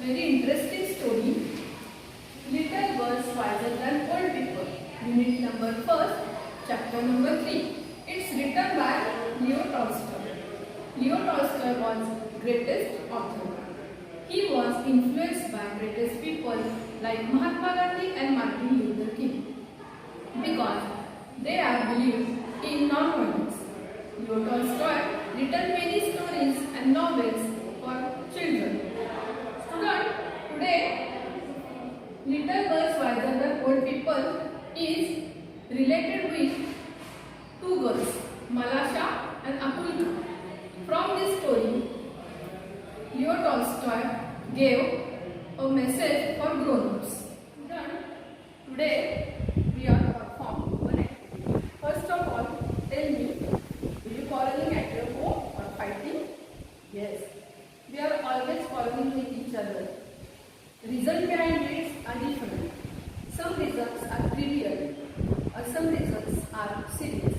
very interesting story. Little birds wiser than old people. Unit number 1, chapter number 3. It's written by Leo Tolstoy. Leo Tolstoy was greatest author. He was influenced by greatest people like Mahatma Gandhi and Martin Luther King because they are believed in non-violence. Leo Tolstoy written many stories and novels for children. Student, today Little Birds Wiser Than Old People is related with two girls, Malasha and Akulka. From this story, Leo Tolstoy gave a message for grown-ups. Today we are perform one activity. First of all, tell me, will you quarreling at your home or fighting? Yes, we are always quarreling with each other. Reason behind it are different. Some reasons are trivial or some reasons are serious.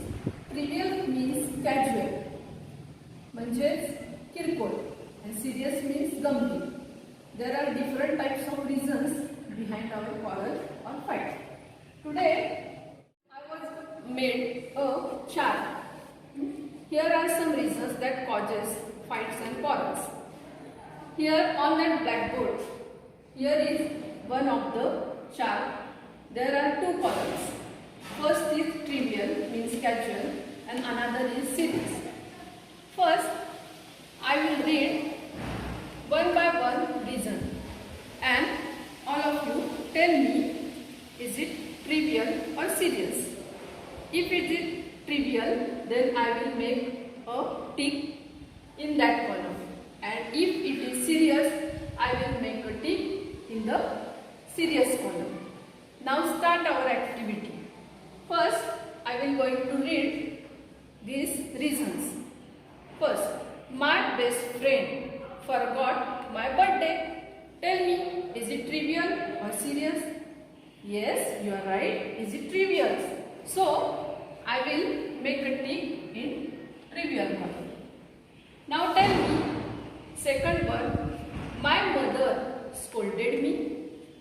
Trivial means casual, म्हणजेच किरकोळ, and serious means गंभीर. There are different types of reasons behind our quarrel or fight. Today, I was made a chart. Here are some reasons that causes fights and quarrels. Here on that blackboard, here is one of the chart. There are two columns. First is trivial, means casual, and another is serious. First, I will read one by one reason, and all of you tell me, is it trivial or serious? If it is trivial, then I will make a tick in that column, and if it is serious, I will make a tick in the serious column. Now start our activity. First, I will going to read these reasons. First, my best friend forgot my birthday. Tell me, is it trivial or serious? Yes, you are right. Is it trivial? So, I will make a tick in trivial column. Now tell me, second one, my mother scolded me.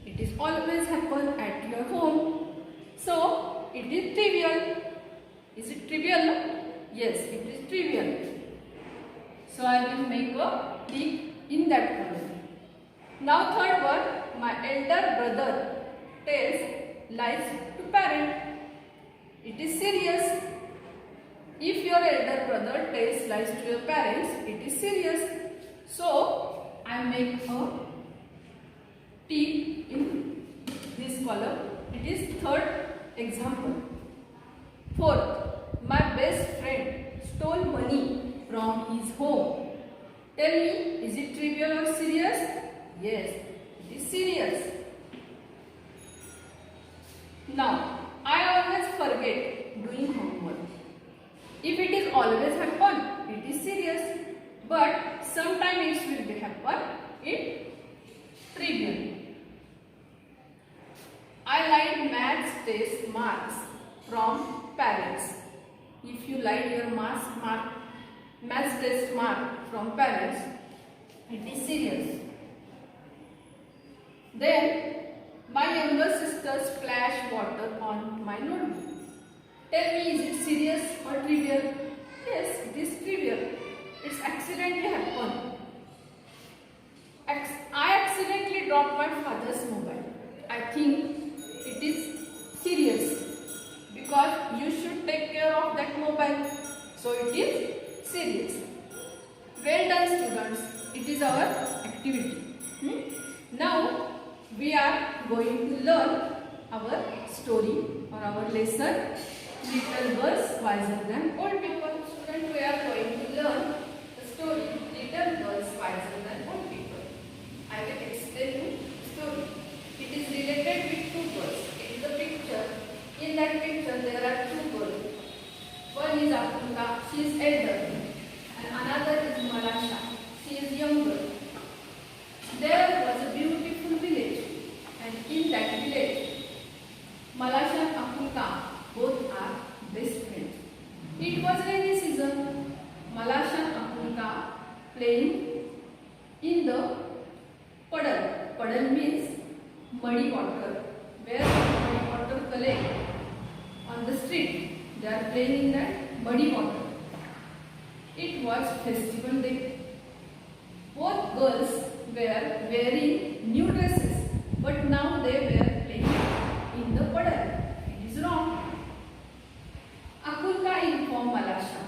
It is always happen at your home. So, it is trivial. Is it trivial? Yes, it is trivial. So, I will make a tick in that column. Now third one, my elder brother tells lies to parent. It is serious. If your elder brother tells lies to your parents, it is serious. So, I make a tick in this column. It is third example. Fourth, my best friend stole money from his home. Tell me, is it trivial or serious? Yes, it is serious. Now, I always forget doing homework. If it is always happen, it is serious. But sometimes it will be happen, it trivial. I like maths test marks from parents. If you like your maths test mark from parents, it is serious. Then, my younger sister splashed water on my notebook. Tell me, is it serious or trivial? Yes, it is trivial. It's accidentally happened. I accidentally dropped my father's mobile. I think it is serious because you should take care of that mobile. So it is serious. Well done, students. It is our activity. Now we are going to learn our story or our lesson, Little Birds Wiser Than Old People. Students, we are going to learn the story, Little Birds Wiser Than Old People. I will explain you the story. It is related with two girls. It is a picture. In that picture, there are two girls. One is Akulka, she is elder, and another is Malasha, she is younger. There was a beautiful village, and in that village, Malasha and Akulka both are best friends. It was rainy season. Malasha and Akulka playing in puddle means muddy water. Where muddy water collect on the street. They are playing in that muddy water. It was festival day. Both girls were wearing new dresses, but now they were playing in the puddle. It is wrong. Akulka informed Malasha,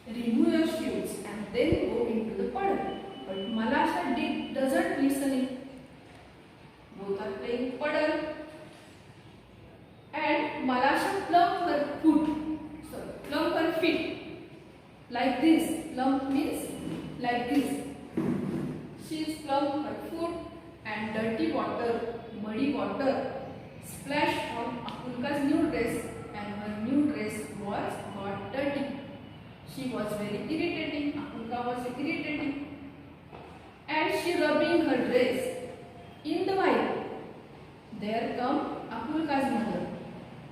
remove your shoes and then go into the puddle. But Malasha doesn't listen it. Both are playing puddle. And Malasha plumped her feet like this. Plump means like this. She is plumped her foot and dirty water, muddy water splashed on Akulka's new dress, and her new dress got dirty. She was very irritating. Akulka was irritating. And she rubbing her dress. In the while, there come Akulka's mother,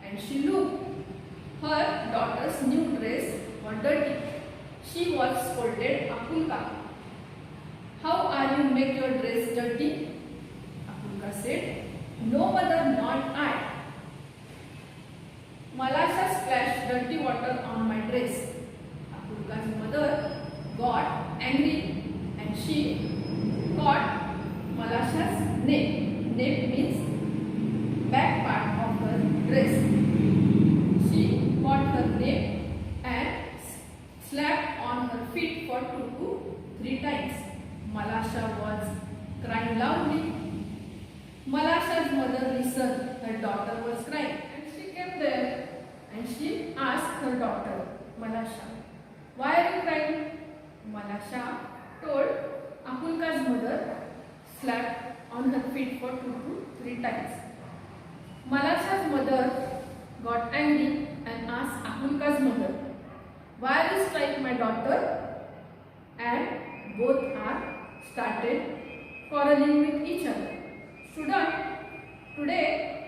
and she looked. Her daughter's new dress was dirty. She was scolded Akulka. How are you make your dress dirty? Akulka said, no mother, not I. Malasha splashed dirty water on my dress. Akulka's mother got angry and she caught Malasha's neck. Neck means back part of her dress. She caught her neck and slapped on her feet for 2 to 3 times. Malasha was crying loudly. Malasha's mother listened. Her daughter was crying, and she came there and she asked her daughter, Malasha, why are you crying? Malasha told Akulka's mother slapped on her feet for 2 to 3 times. Malasha's mother got angry and asked Akulka's mother, why you strike my daughter? And both are started quarreling with each other. Student, today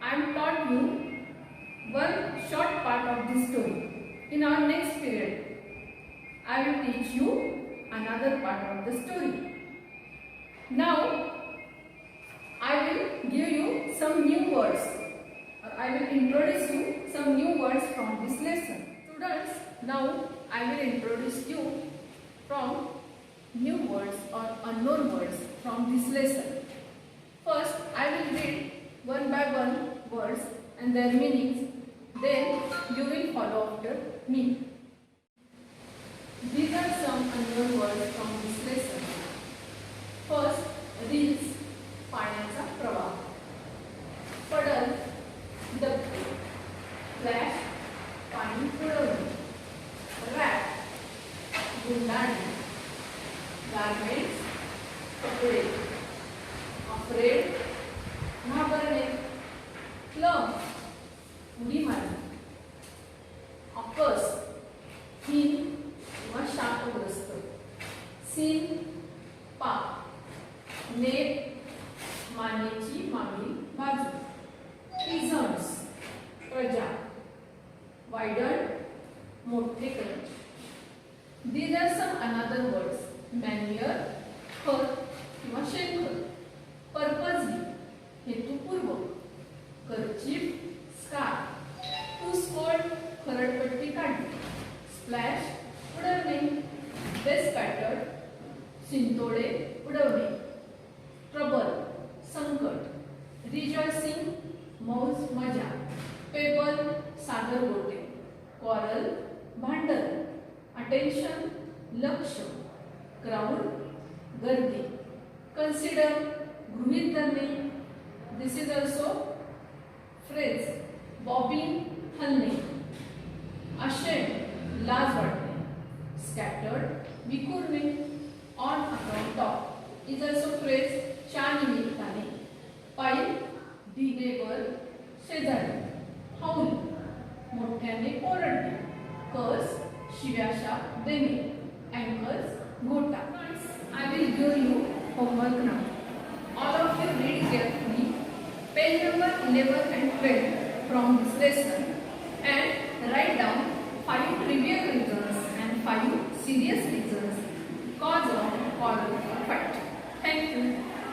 I am taught you one short part of this story. In our next period, I will teach you another part of the story. Now, I will give you some new words. I will introduce you some new words from this lesson. Students, now I will introduce you from new words or unknown words from this lesson. First, I will read one by one words and their meanings. Then you will follow after me. These are some unknown words from this lesson. First, reels, पाण्याचा प्रवाह. पडल, डबके. Flash, पाणी उडवणे. Rap, गुंडाळणे. Garments, कपडे. Afraid, घाबरणे. Club, उडी मारणे. Offers, हीन किंवा शापग्रस्त. Scene, पाप. नेट, मानेची मागील बाजू. पिझन्स, प्रजा. वायडन, मोठे करणे. These are some another words. Manure, खत किंवा शेणखत. Purposely, हेतुपूर्वक. Kerchief, scarf. To scold, खरडपट्टी काढणे. Splash, उडवणे. Bespattered, शिंतोडे उडवणे. Trouble, संकट. Rejoicing, मौज मजा. Pebble, सागर गोटे. Quarrel, भांडण. Attention, लक्ष. Crowd, गर्दी. Consider, गृहीत धरणे. This is also phrase. Bobbing, हलणे. Ashamed, लाज वाटणे. Scattered, विखुरणे. On account of is also phrase. च्या निमित्ताने. Pile, ढिगेवर, शेजारी. Howl, मोठ्याने ओरडणे. Curse, शिव्याशा देणे. Ankles, घोटा. I will give you homework now. All of you read carefully page number 11 and 12 from this lesson and write down 5 trivial reasons and 5 serious reasons cause of quarrel or fight. Thank you.